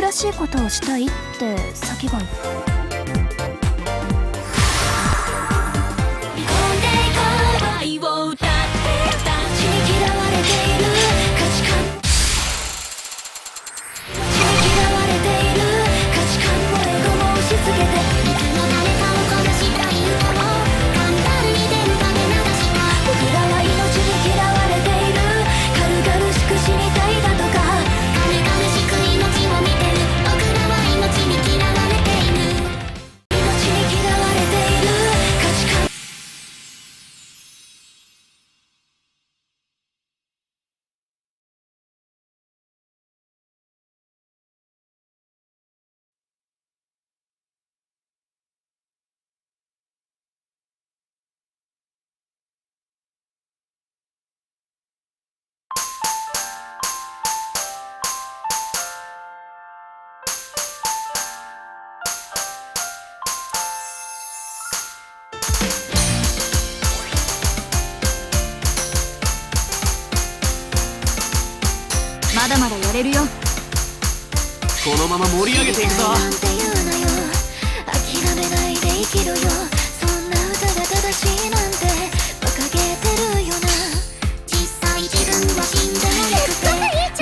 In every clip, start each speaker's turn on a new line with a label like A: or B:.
A: らしいことをしたいって先が言って。まだまだやれるよ。
B: このまま盛り上げていくぞ。
C: 諦めないで生きろよ。そんな歌が正しいなんて馬鹿げてるよな。実際自分は死んでもなくて、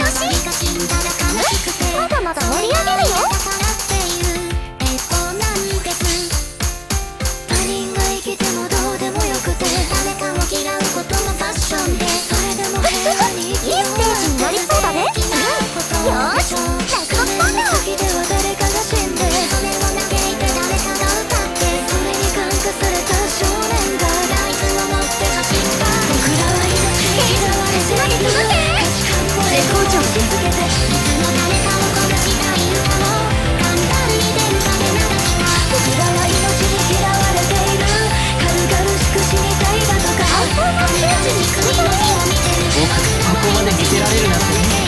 C: 周りが死んだら悲しくて、
A: まだまだ盛り上げるよ。
C: だからっていうなんです。他人が生きてもどうでもよくて、誰かを嫌うこともファッションで、それでも平和に生きよう。
A: いいステージになりそうだね。よーし、落語スタート。
C: 好きでは誰かが死んで、それを嘆いて誰かが歌って、それに感化された少年がライフを持って走った。僕らは命に嫌われている。価値観をエコーチをし続けて、いつも誰かを殺したい歌を簡単に電波で流した。僕らは命に嫌われている。軽々しく死にたいだとか、金持ちに首の火を見てる。
B: 僕がここまで見せられるなんてね。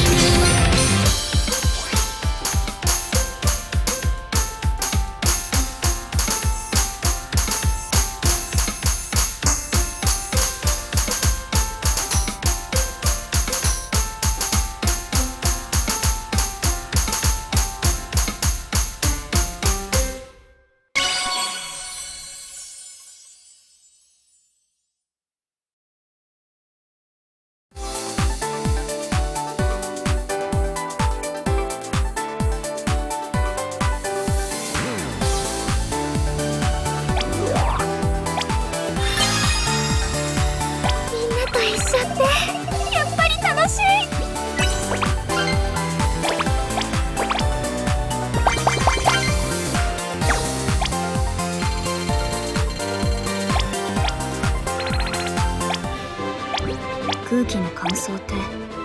A: 空気の乾燥って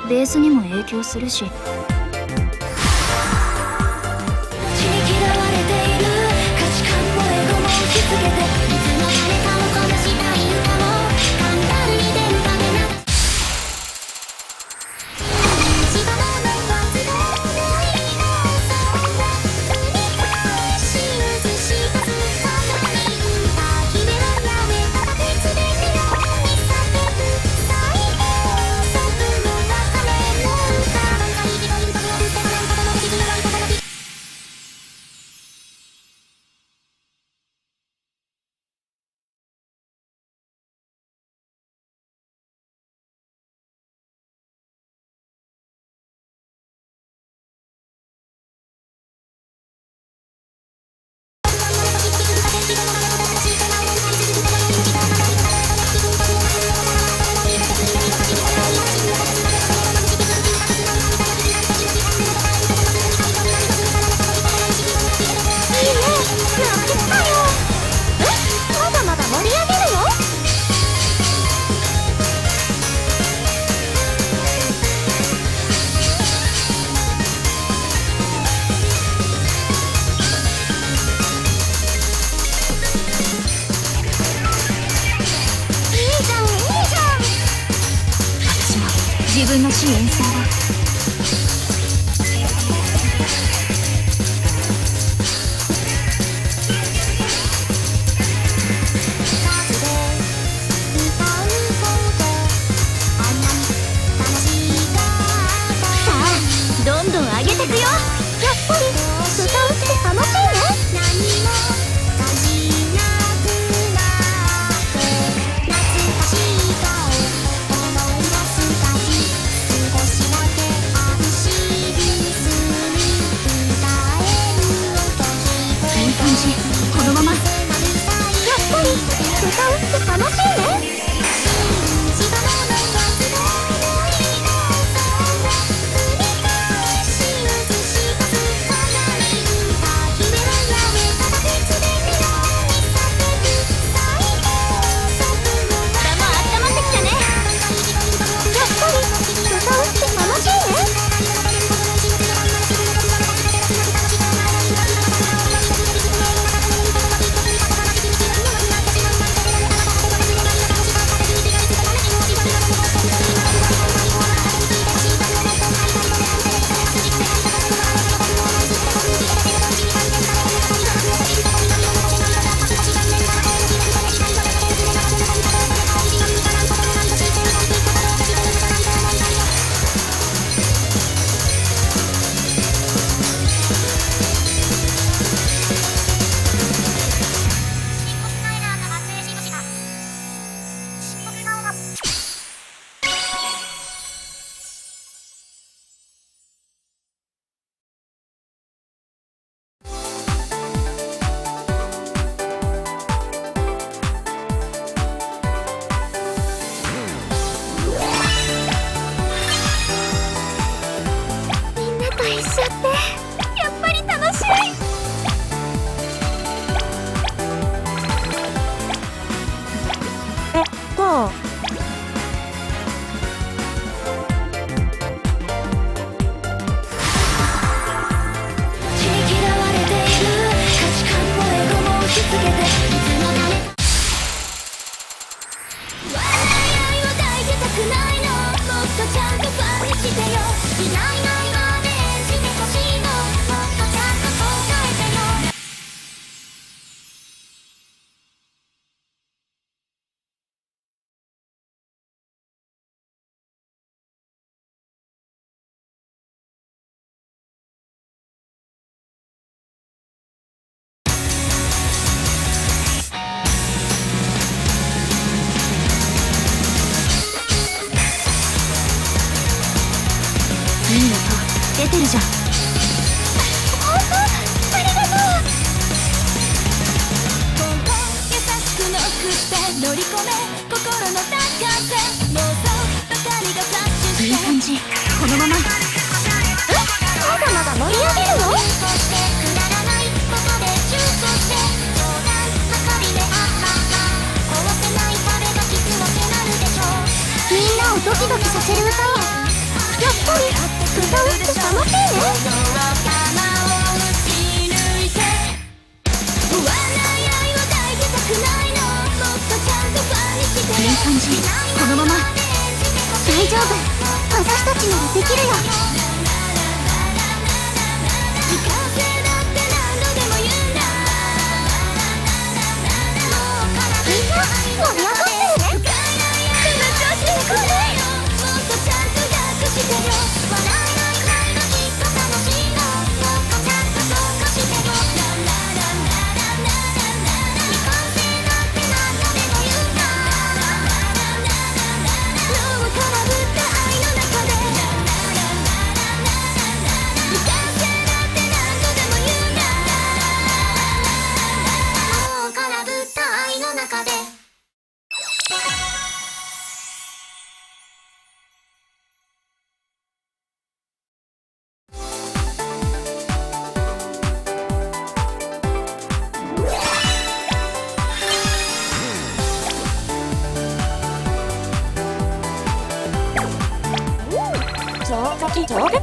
A: ベースにも影響するし。自分らしい演奏だ。さあどんどん上げてくよ。やっぱり
C: 乗り込め心の高さ妄想ばかりがフラッシュして
A: いい感じ。このまま。
C: まだまだ盛り上げるの？くだらないことでシュートして冗談ばかりで壊せない壁がキスのせなるでしょう。みんなをドキドキさせる歌をやっぱり歌うって楽しいね。
A: いい感じ。このまま。
C: 大丈夫、私たちならできるよ。未完成だって何度でも言うな。みんな盛り上がってるね。この調子でこれもっとちゃんと隠してよ。笑えないくらいがきっと楽しいの。もっとちゃんとそうかしてよ。未完成だって何度でも言うな。脳を空振った愛の中で未完成だって何度でも言うな。脳を空振った愛の中で上出来